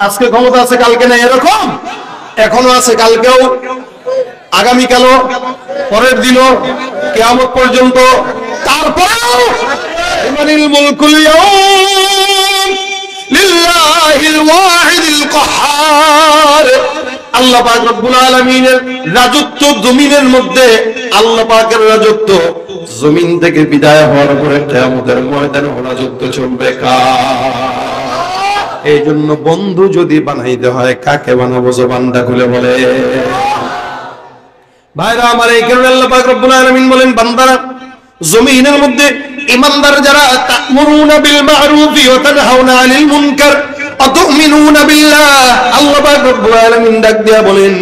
আজকে ক্ষমতা আছে কালকে নাই এরকম এখনো আছে, কালকেও, আগামীকালও, পরের দিনও, কিয়ামত পর্যন্ত। তারপরেও লিমানিল মুলকুল ইয়াউম লিল্লাহিল ওয়াহিদিল কাহ্হার, আল্লাহ পাক রব্বুল আলামিনের রাজত্ব জমিনের মধ্যে, আল্লাহ পাকের রাজত্ব জমিন থেকে বিদায় হওয়ার পরে কিয়ামতের ময়দানে রাজত্ব চলবে কার? এই জন্য বন্ধু যদি বানাইতে হয় কাকে বানাবো? জবানটা খুলে বলে। ভাইরা আমার, এই কারণে আল্লাহ পাক রব্বুল আলামিন বলেন, বান্দারা জমিনের মধ্যে ইমানদার যারা, তা'মুরুনা বিল মা'রুফি ওয়া তানহাউনা আনিল মুনকার ওয়া তু'মিনুনা বিল্লাহ, আল্লাহ পাক রব্বুল আলামিন ডাক দিয়া বলেন,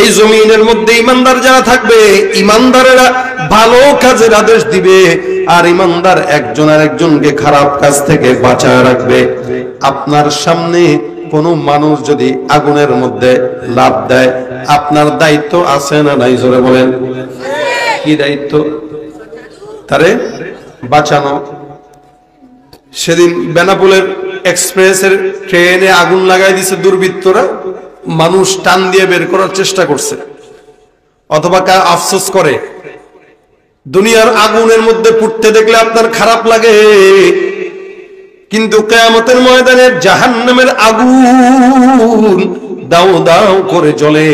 এই জমিনের মধ্যে ইমানদার যারা থাকবে, ইমানদারেরা ভালো কাজের আদেশ দিবে, আর ইমানদার একজন আরেকজনকে খারাপ কাজ থেকে বাঁচায় রাখবে। আপনার সামনে কোনো মানুষ যদি আগুনের মধ্যে লাফ দেয়, আপনার দায়িত্ব আছে না নাই? জোরে বলেন, কি দায়িত্ব? তারে বাঁচানো। সেদিন বেনাপোলের এক্সপ্রেসের ট্রেনে আগুন লাগাই দিছে দুর্বৃত্তরা, মানুষ টান দিয়ে বের করার চেষ্টা করছে, অথবা আফসোস করে। দুনিয়ার আগুনের মধ্যে পুড়তে দেখলে আপনার খারাপ লাগে, কিন্তু কিয়ামতের ময়দানে জাহান্নামের আগুন দাও দাও করে জ্বলে।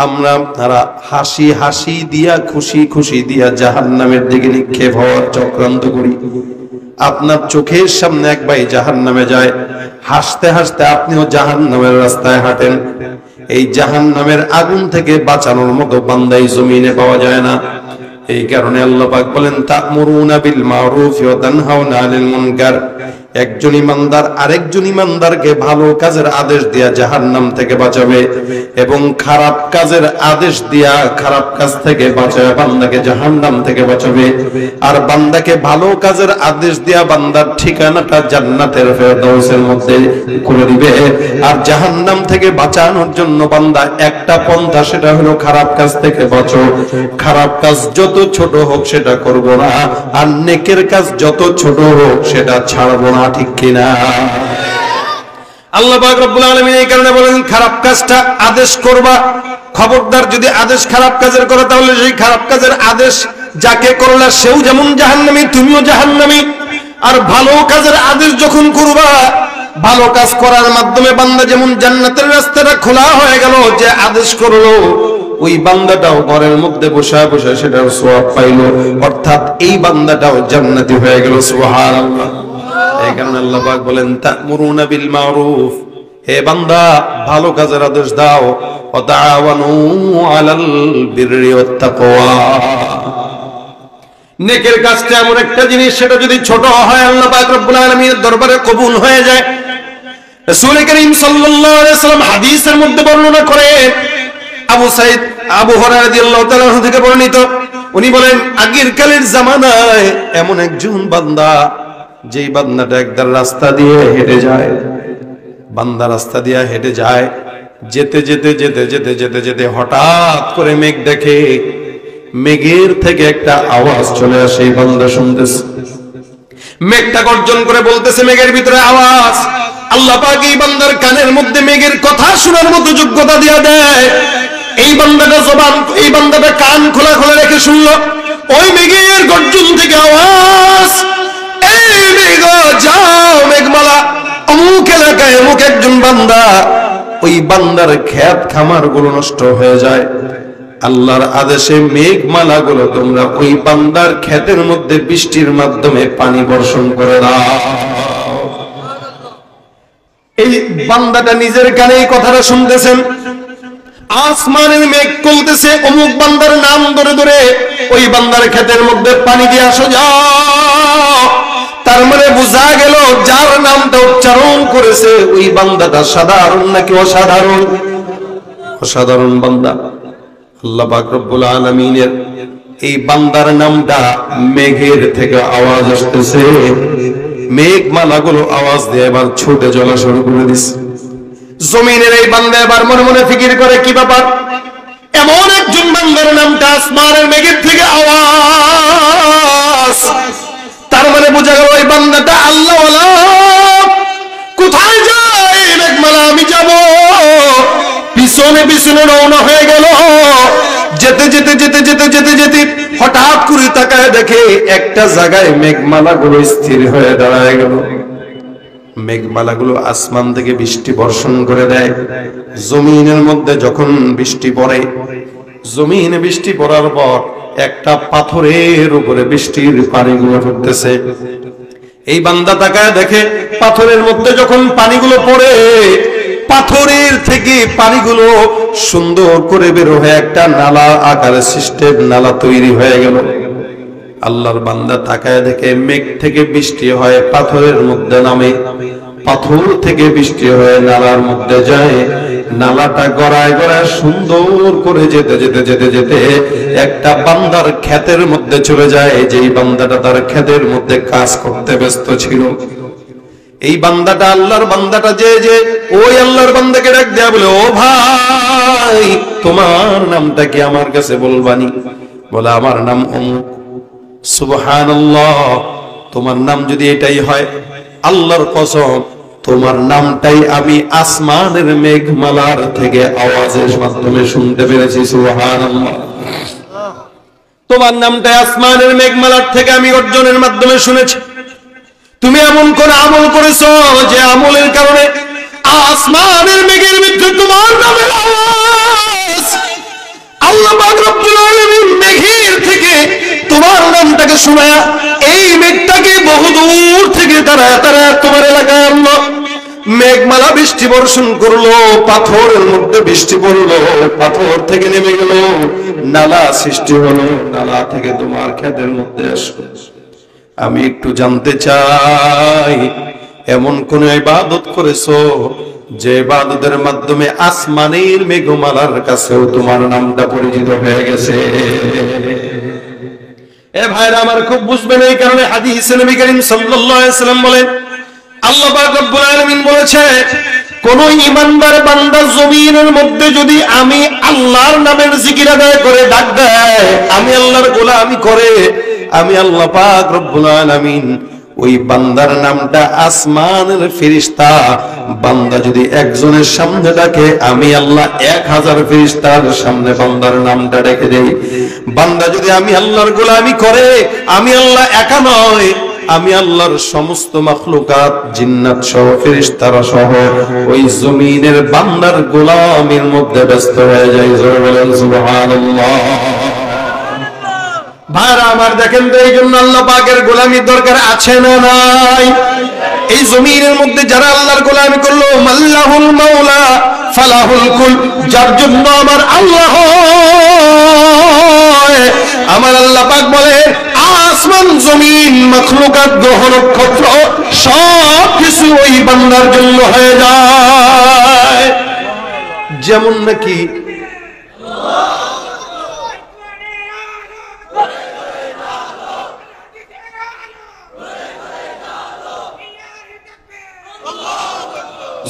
আমরা আপনারা হাসি হাসি দিয়া, খুশি খুশি দিয়া জাহান্নামের দিকে নিক্ষেপ হওয়ার চক্রান্ত করি। আপনার চোখের সামনে এক ভাই জাহান্নামে যায়, হাসতে হাসতে আপনিও জাহান্নামের রাস্তায় হাঁটেন। এই জাহান্নামের আগুন থেকে বাঁচানোর মতো বান্দা এই জমিনে পাওয়া যায় না। এই কারণে আল্লাহ পাক বলেন, তা'মুরুনা বিল মা'রুফি ওয়া তানহাউনা আনিল মুনকার, একজন ইমানদার আরেকজন ইমানদারকে ভালো কাজের আদেশ দিয়া জাহান্নাম থেকে বাঁচাবে, এবং খারাপ কাজের আদেশ দিয়া খারাপ কাজ থেকে বাঁচাবে বান্দাকে জাহান্নাম থেকে বাঁচাবে। আর বান্দাকে ভালো কাজের আদেশ দিয়া বান্দার ঠিকানাটা জান্নাতের ফেরদাউসের মধ্যে করে দিবে। আর জাহান্নাম থেকে বাঁচানোর জন্য বান্দা একটা পন্থা, সেটা হলো খারাপ কাজ থেকে বাঁচো। খারাপ কাজ যত ছোট হোক সেটা করব না, আর নেকের কাজ যত ছোট হোক সেটা ছাড়বো না, ঠিক কিনা? আল্লাহ পাক রব্বুল আলামিন এই কারণে বলেন, খারাপ কাজটা আদেশ করবা, খবরদার যদি আদেশ খারাপ কাজের করো, তাহলে সেই খারাপ কাজের আদেশ যাকে করলা সেও যেমন জাহান্নামী, তুমিও জাহান্নামী। আর ভালো কাজের আদেশ যখন করবা, ভালো কাজ করার মাধ্যমে বান্দা যেমন জান্নাতের রাস্তাটা খোলা হয়ে গেল, যে আদেশ করলো ওই বান্দাটাও ঘরের মধ্যে বসে বসে সেটার সওয়াব পাইলো, অর্থাৎ এই বান্দাটাও জান্নাতি হয়ে গেল। সুবহানাল্লাহ। এই কারণে আল্লাহ পাক বলেন, তা'মুরুনা বিল মা'রুফ, হে বান্দা ভালো কাজের আদেশ দাও, ওয়া তাআওয়ানু আলাল বিররি ওয়াত তাকওয়া, নেকের কাজটা এমন একটা জিনিস, সেটা যদি ছোট হয় আল্লাহ পাক রব্বুল আলামিনের দরবারে কবুল হয়ে যায়। রাসূল করিম সাল্লাল্লাহু আলাইহি ওয়াসাল্লাম হাদিসের মধ্যে বর্ণনা করে, আবু হুরায়রা রাদিয়াল্লাহু তাআলা থেকে বর্ণিত, উনি বলেন, আগের কালের জামানায় এমন একজন বান্দা, যেই বান্দাটা একদার রাস্তা দিয়ে হেঁটে যায়, বান্দা রাস্তা দিয়ে হেঁটে যায়, যেতে যেতে যেতে যেতে যেতে যেতে হঠাৎ করে মেঘ দেখে, মেঘের থেকে একটা আওয়াজ চলে আসে, এই বান্দা শুনতেছে। মেঘটা গর্জন করে বলতেছে, মেঘের ভিতরে আওয়াজ। আল্লাহ পাক এই বান্দার কানের মধ্যে মেঘের কথা শোনার মতো যোগ্যতা দিয়ে দেয়। এই বান্দাটা কান খোলা খোলা রেখে শুনলো, ওই মেঘের গর্জন থেকে আওয়াজ, এই মেঘ যাও, মেঘমালা অমুক এলাকায় অমুক একজন বান্দা, ওই বান্দার ক্ষেত খামার গুলো নষ্ট হয়ে যায়। আল্লাহর আদেশে মেঘমালা গুলো তোমরা ওই বান্দার ক্ষেতের মধ্যে বৃষ্টির মাধ্যমে পানি বর্ষণ করে দাও। এই বান্দাটা নিজের কানে এই কথাটা শুনতেছেন, আসমানের মেঘ বলতেছে অমুক বান্দার নাম ধরে ধরে ওই বান্দার ক্ষেতের মধ্যে পানি দিয়ে আসো যাও। তার মানে বোঝা গেল যার নামটা উচ্চারণ করেছে ওই বান্দাটা সাধারণ নাকি অসাধারণ? অসাধারণ বান্দা। আল্লাহ পাক রব্বুল আলামিনের এই বান্দার নামটা মেঘের থেকে আওয়াজ আসতেছে, মেঘমালাগুলো আওয়াজ দিয়ে এবার ছুটে চলা শুরু করে দিচ্ছে। জমিনের এই বান্দা এবার মনে মনে ফিকির করে, কি ব্যাপার, এমন একজন বান্দার নামটা আসমানের মেঘের থেকে আওয়াজ, তার মানে বোঝা গেল ওই বান্দাটা আল্লাহওয়ালা। কোথায় যায় মেঘমালা? আমি যাব পিছনে রওনা হয়ে গেল। যেতে যেতে যেতে যেতে যেতে যেতে হঠাৎ করে তাকায় দেখে একটা জায়গায় মেঘমালাগুলো স্থির হয়ে দাঁড়ায় গেল। মেঘমালাগুলো আসমান থেকে বৃষ্টি বর্ষণ করে দেয়। জমিনের মধ্যে যখন বৃষ্টি পড়ে, জমিনে বৃষ্টি পড়ার পর একটা পাথরের উপরে বৃষ্টির পানিগুলো পড়তেছে। এই বান্দা তাকায় দেখে পাথরের মধ্যে যখন পানিগুলো পড়ে, পাথরের থেকে পানিগুলো সুন্দর করে বের হয়ে একটা নালা আকারে সিস্টেম নালা তৈরি হয়ে গেল। আল্লাহর বান্দা তাকায় দেখে মেঘ থেকে বৃষ্টি হয় পাথরের মধ্যে নামে, পাথর থেকে বৃষ্টি হয়ে নালার মধ্যে যায়। নালাটা গড়ায় গড়ায় সুন্দর করে যেতে যেতে যেতে যেতে একটা বান্দার ক্ষেতের মধ্যে চলে যায়। যেই বান্দাটা তার ক্ষেতের মধ্যে কাজ করতে ব্যস্ত ছিল, এই বান্দাটা আল্লাহর বান্দাটা যে ওই আল্লাহর বান্দাকে ডাক দেয়া বলে, ও ভাই তোমার নামটা কি আমার কাছে বলবানি? বলে আমার নাম অমুক। সুবহানাল্লাহ, তোমার নাম যদি এটাই হয়, আল্লাহর কসম তোমার নামটাই আমি আসমানের মেঘমালার থেকে আওয়াজের মাধ্যমে শুনতে পেরেছি। সুবহানাল্লাহ, তোমার নামটাই আসমানের মেঘমালার থেকে আমি অর্জনের মাধ্যমে শুনেছি। তুমি এমন কোন আমল করেছো যে আমলের কারণে আসমানের মেঘের ভিতরে তোমার নামের আওয়াজ, আল্লাহ পাক রব্বুল আলামিন মেঘের থেকে তোমার নামটাকে শোনায়া এই মেঘটাকে বহুদূর থেকে তারা তোমার এলাকায় আনলো। মেঘমালা বৃষ্টি বর্ষণ করলো, পাথরের মধ্যে বৃষ্টি পড়লো, পাথর থেকে নেমে গেল, নালা সৃষ্টি হলো, নালা থেকে তোমার ক্ষেতের মধ্যে আসলো। আমি একটু জানতে চাই, এমন কোন ইবাদত করেছো যে ইবাদতের মাধ্যমে আসমানের মেঘমালার কাছেও তোমার নামটা পরিচিত হয়ে গেছে? এ ভাইরা আমার, খুব বুঝবেন। এই কারণে হাদিসে নবী করিম সাল্লাল্লাহু আলাইহি ওয়াসাল্লাম বলেন, আল্লাহ পাক রব্বুল আলামিন বলেছে, কোন ঈমানদার বান্দা জমিনের মধ্যে যদি আমি আল্লাহর নামের জিকির আদায় করে ডাক দেয়, আমি আল্লাহর গোলামি করে, আমি আল্লাহ পাক রব্বুল আলামিন ওই বান্দার নামটা আসমানের ফেরেশতা, বান্দা যদি একজনের সামনে ডাকে, আমি আল্লাহ 1000 ফেরেশতার সামনে বান্দার নামটা ডেকে দেই। বান্দা যদি আমি আল্লাহর গোলামি করে, আমি আল্লাহ একা নয়, আমি আল্লাহর সমস্ত মাখলুকাত জিন্নাত সহ ফেরেশতারা সহ ওই জমিনের বান্দার গোলামির মধ্যে ব্যস্ত হয়ে যায়। জোরে বলেন সুবহানাল্লাহ। ভাইরা আমার, দেখেন তো, এই জন্য আল্লাহ পাকের গোলামির দরকার আছে না নাই? এই জমিনের মধ্যে যারা আল্লাহর গোলামি করলো, মাল্লাহুল মাওলা ফালাহুল কুল, যার জন্য আমার আল্লাহ, আমার আল্লাহ পাক বলে আসমান জমিন মাখলুকাত গ্রহ নক্ষত্র সব কিছু ওই বান্দার জন্য হয়ে যায়। যেমন নাকি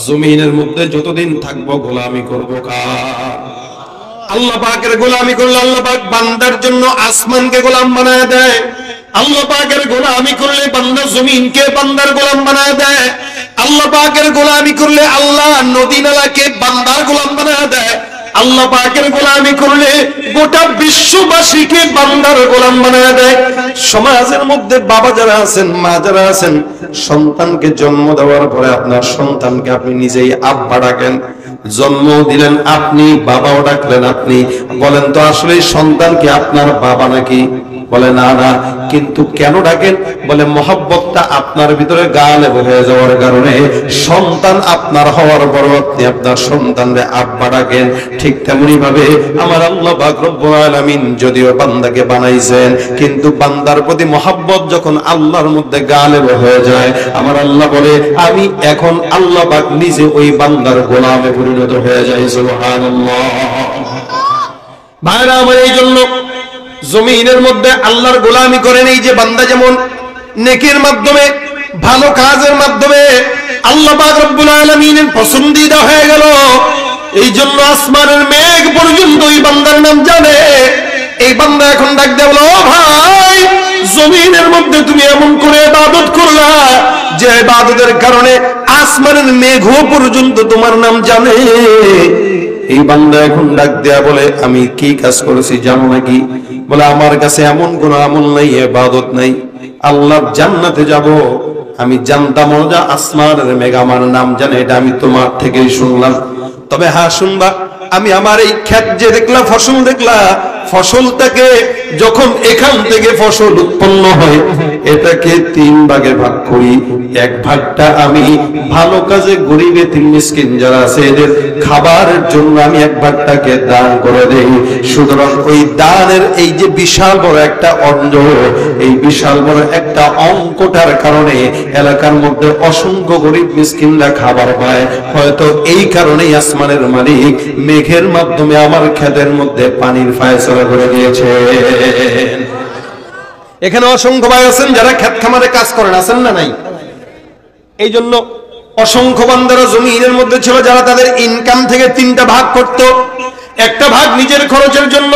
জমিনের মধ্যে যতদিন থাকবো গোলামি করবো কার? আল্লাহ পাকের গোলামি করলে আল্লাহ পাক বান্দার জন্য আসমানকে গোলাম বানায় দেয়। আল্লাহ পাকের গোলামি করলে বান্দা জমিনকে বান্দার গোলাম বানায় দেয়। আল্লাহ পাকের গোলামি করলে আল্লাহ নদী নালাকে বান্দার গোলাম বানায় দেয়। আল্লাহ পাকের গোলামি করলে গোটা বিশ্ববাসীকে বান্দার গোলাম বানায় দেয়। সমাজের মধ্যে বাবা যারা আছেন, মা যারা আছেন, সন্তানকে জন্ম দেওয়ার পরে আপনার সন্তানকে আপনি নিজেই আব্বা ডাকেন, জন্ম দিলেন আপনি, বাবাও ডাকলেন আপনি। বলেন তো আসলে সন্তান কি আপনার বাবা নাকি? বলে না না। কিন্তু কেন ডাকেন? বলে মহব্বতটা আপনার ভিতরে গালে হয়ে যাওয়ার কারণে সন্তান আপনার হওয়ার পর আপনি আপনার সন্তানকে আব্বা ডাকেন। ঠিক তেমনি ভাবে আমার আল্লাহ পাক রব্বুল আলামিন যদিও বান্দাকে বানাইছেন, কিন্তু বান্দার প্রতি মহব্বত যখন আল্লাহর মধ্যে গালে হয়ে যায়, আমার আল্লাহ বলে আমি এখন আল্লাহ পাক নিজে ওই বান্দার গোলামে পরিণত হয়ে যায়। সুবহানাল্লাহ। ভাইরা আমার, এই জন্য জমিনের মধ্যে আল্লাহর গোলামি করেন এই যে বান্দা, যেমন নেকির মাধ্যমে, ভালো কাজের মাধ্যমে আল্লাহ পাক রব্বুল আলামিনের পছন্দিদা হয়ে গেল। এই জন্য আসমানের মেঘ পর্যন্ত ওই বান্দার নাম জানে। এই বান্দা এখন ডাক দেয়, বলো ও ভাই, জমিনের মধ্যে তুমি এমন করে ইবাদত করলা যে ইবাদতের কারণে আসমানের মেঘ পর্যন্ত তোমার নাম জানে। এই বান্দা এখন ডাক দেয়া বলে, আমি কি কাজ করেছি জানো নাকি? বলে, আমার কাছে এমন কোন আমল নাই, ইবাদত নাই, আল্লাহর জান্নাতে যাব আমি জানতাম না। আসমানের মেঘ আমার নাম জানে, এটা আমি তোমার থেকেই শুনলাম। তবে হ্যাঁ শুনবা, আমি আমার এই ক্ষেত যে দেখলা, ফসল দেখলা, ফসলটাকে যখন এখান থেকে ফসল উৎপন্ন হয় এটাকে 3 ভাগে ভাগ করি। 1 ভাগটা আমি ভালো কাজে গরিব এতিম মিসকিন যারা আছে এদের খাবারের জন্য আমি 1 ভাগটাকে দান করে দেই। সুতরাং ওই দানের এই যে বিশাল বড় একটা অঙ্গ, এই বিশাল বড় একটা অঙ্কটার কারণে এলাকার মধ্যে অসংখ্য গরিব মিসকিনরা খাবার পায়। হয়তো এই কারণেই আসমানের মালিক মেঘের মাধ্যমে আমার ক্ষেতের মধ্যে পানির ফায়সালা করে দিয়েছে। এখানে অসংখ্য ভাই আছেন যারা ক্ষেত খামারে কাজ করেন, আছেন না নাই? এই জন্য অসংখ্য বান্দারা জমিনের মধ্যে ছিল যারা তাদের ইনকাম থেকে 3টা ভাগ করত। 1টা ভাগ নিজের খরচের জন্য,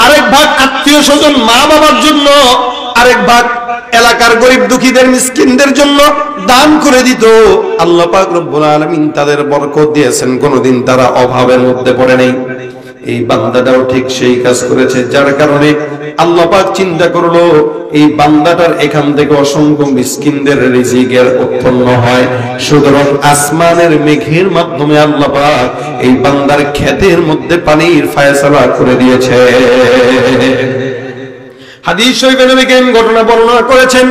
আরেক ভাগ আত্মীয় স্বজন মা বাবার জন্য, আরেক ভাগ এলাকার গরিব দুঃখীদের মিসকিনদের জন্য দান করে দিত। আল্লাহ পাক রব্বুল আলামিন তাদের বরকত দিয়েছেন, কোনোদিন তারা অভাবের মধ্যে পড়ে নাই। এই বান্দাটাও ঠিক সেই কাজ করেছে, যার কারণে আল্লাহ পাক চিন্তা করলো এই বান্দাটার এখান থেকে অসংখ্য মিসকিনদের রিজিকের উৎপন্ন হয়। সুতরাং আসমানের মেঘের মাধ্যমে আল্লাহ পাক এই বান্দার ক্ষেতের মধ্যে পানির ফায়সালা করে দিয়েছে। হাদিস শরীফে নবী করিম ঘটনা বর্ণনা করেছেন।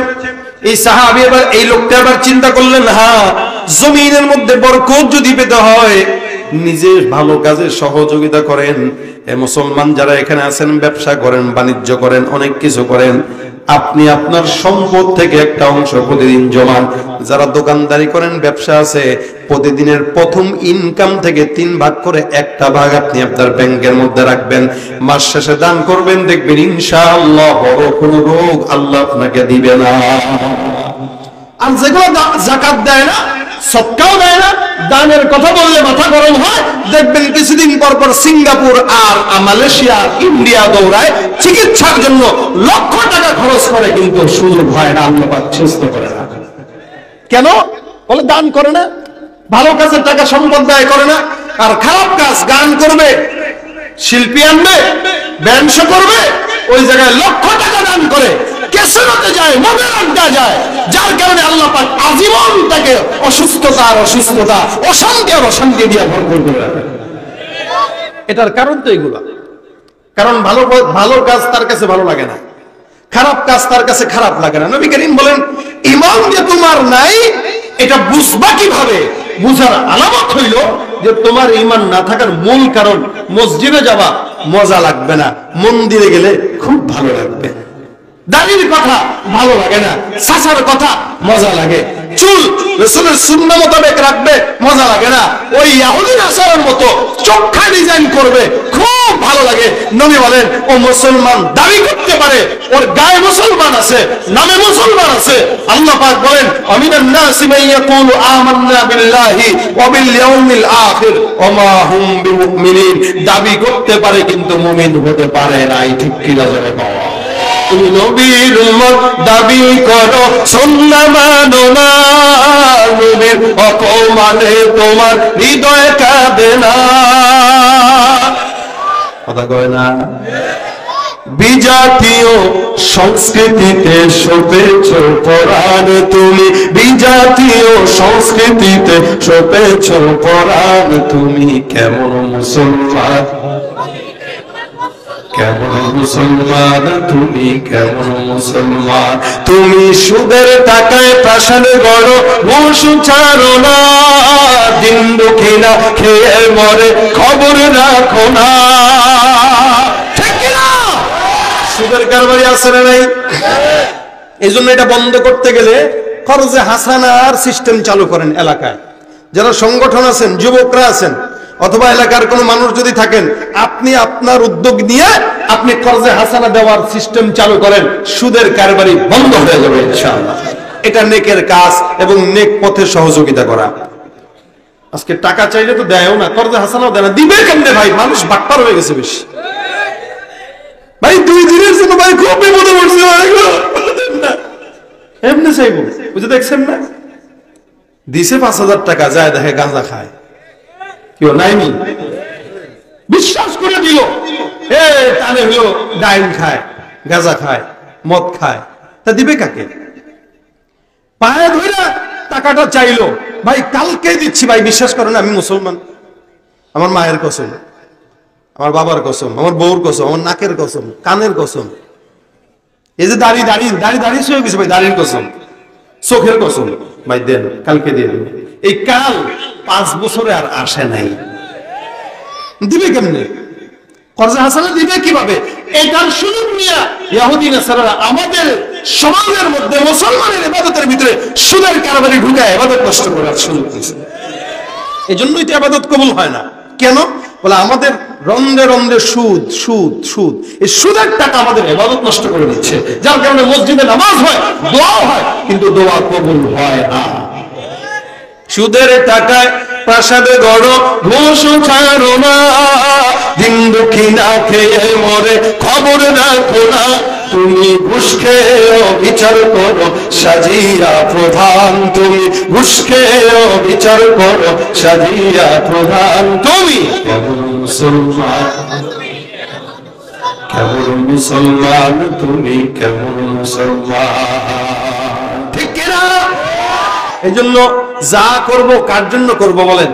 এই সাহাবী এবার এই লোকটা আবার চিন্তা করলেন, হ্যাঁ জমিনের মধ্যে বরকত যদি পেতে হয় নিজের ভালো কাজে সহযোগিতা করেন। মুসলমান যারা এখানে আছেন, ব্যবসা করেন, বাণিজ্য করেন, অনেক কিছু করেন, আপনি আপনার সম্পদ থেকে একটা অংশ প্রতিদিন জমান। যারা দোকানদারি করেন, ব্যবসা আছে, প্রতিদিনের প্রথম ইনকাম থেকে 3 ভাগ করে 1টা ভাগ আপনি আপনার ব্যাংকের মধ্যে রাখবেন। মাস শেষে দান করবেন, দেখবেন ইনশাআল্লাহ বড় কোনো রোগ আল্লাহ আপনাকে দিবে না। আর যেগুলো যাকাত দেয় না, সদকাও দেয় না, দানের কথা বললে মাথা গরম হয়, দেখবেন কিছুদিন পর পর সিঙ্গাপুর আর মালয়েশিয়া, ইন্ডিয়া দৌড়ায় চিকিৎসার জন্য লক্ষ টাকা খরচ করে, কিন্তু সুযোগ হয় না, আল্লাহ পাক সুস্থ করে না। কেন? বলে দান করে না, ভালো কাজের টাকা সম্পদ ব্যয় করে না। আর খারাপ কাজ, গান করবে, শিল্পী আনবে, ব্যান্ড শো করবে, ওই জায়গায় লক্ষ টাকা দান করে, কেসরতে যায়, মদের আড্ডা যায়, যার কারণে আল্লাহ পাক আজীবন তাকে অসুস্থতা আর অসুস্থতা, অশান্তি আর অশান্তি দিয়ে ভরপুর করে রাখে। এটার কারণ তো এগুলা। কারণ ভালো কাজ তার কাছে ভালো লাগে না, খারাপ কাজ তার কাছে খারাপ লাগে না। নবী করিম বলেন, ঈমান যে তোমার নাই এটা বুঝবা কিভাবে? বুঝার আলামত হইল যে তোমার ঈমান না থাকার মূল কারণ, মসজিদে যাবা মজা লাগবে না, মন্দিরে গেলে খুব ভালো লাগবে। দাড়ির কথা ভালো লাগে না, চাচার কথা মজা লাগে। চুল রাসূলের সুন্নাহ মোতাবেক রাখবে, মজা লাগে না। ওই ইহুদি নাসারার মতো চোখা ডিজাইন করবে, খুব ভালো লাগে। নবী বলেন, ও মুসলমান দাবি করতে পারে ওর গায়ে মুসলমান আছে, নামে মুসলমান আছে। আল্লাহ পাক বলেন, আমিনান নাসি মান ইয়াকুলু আমান্না বিল্লাহি ওয়া বিল ইয়াউমিল আখির ওয়া মা হুম বিমুমিনিন। দাবি করতে পারে কিন্তু মুমিন হতে পারে না। ঠিক কি না জোরে বাবা? তুমি নবীর উম্মত দাবি করো, সুন্নাহ মানো না, নবীর অপমানে তোমার হৃদয় কাঁদে না। কথা কয় না? বিজাতীয় সংস্কৃতিতে সপেছ পরাণ তুমি, বিজাতীয় সংস্কৃতিতে সপেছ পরাণ তুমি। কেমন মুসলমান, কেমন মুসলমান তুমি, কেমন মুসলমান তুমি? সুদের টাকায় প্রাসাদ গড়ো, ঘুষ ছাড়ো না, দিন দুঃখীরা খেয়ে মরে খবর রাখো না। ঠিক না? সুদের কারবারি আছে না নাই? এই জন্য এটা বন্ধ করতে গেলে খরচে হাসানার সিস্টেম চালু করেন এলাকায়। যারা সংগঠন আছেন, যুবকরা আছেন, অথবা এলাকার কোন মানুষ যদি থাকেন, আপনি আপনার উদ্যোগ নিয়ে আপনি কর্জে হাসানা দেওয়ার সিস্টেম চালু করেন, সুদের কারবারি বন্ধ হয়ে যাবে ইনশাআল্লাহ। এটা নেকের কাজ এবং নেক পথে সহযোগিতা করা। আজকে টাকা চাইলে তো দেয়ও না, কর্জে হাসানাও দেয় না, দিবে কেমনে ভাই? মানুষ বাটপার হয়ে গেছে বেশি ভাই। 2 দিনের জন্য ভাই খুব বিপদে পড়ছে, এমনি চাইবো, বুঝে দেখছেন না? দিছে 5000 টাকা, যায় দেখে গাঁজা খায়, কেউ নাইনি, করে দিল, তাহলে হলো ডাইন খায়, গাঁজা খায়, মদ খায়, তা দিবে কাকে? পায়ে ধরে টাকাটা চাইলো, ভাই কালকে দিচ্ছি ভাই, বিশ্বাস করেন আমি মুসলমান, আমার মায়ের কসম, আমার বাবার কসম, আমার বউর কসম, আমার নাকের কসম, কানের কসম, এই যে দাড়ি দাড়ি দাড়ি দাড়ি শুয়ে গেছে ভাই, দাড়ির কসম, চোখের কসম, ভাই দেন, কালকে দিয়ে দেবে। এই কাল 5 বছরে আর আসে নাই, দিবে কেমনে? কর্জা হাসানা দিবে কিভাবে? এটার সুযোগ নিয়ে ইহুদি নাসারারা আমাদের সমাজের মধ্যে মুসলমানের ইবাদতের ভিতরে সুদের কারবারি ঢুকায় ইবাদত নষ্ট করার সুযোগ দিয়েছে। এই জন্যই তো ইবাদত কবুল হয় না। কেন? বলে আমাদের রন্ধে রন্ধে সুদ সুদ সুদ, এই সুদের টাকা আমাদের ইবাদত নষ্ট করে দিচ্ছে, যার কারণে মসজিদে নামাজ হয়, দোয়া হয়, কিন্তু দোয়া কবুল হয় না। সুদের টাকায় প্রাসাদে গড়, ঘুষ ছাড়ো না, দিন দুঃখী না খেয়ে মরে, খবর রাখো না, তুমি ঘুষ খেয়ে বিচার করো সাজিয়া প্রধান, তুমি ঘুষ খেয়ে বিচার করো সাজিয়া প্রধান। তুমি কেমন মুসলমান, কেমন মুসলমান, তুমি কেমন মুসলমান, ঠিক কিনা? এই জন্য যা করবো কার জন্য করবো বলেন?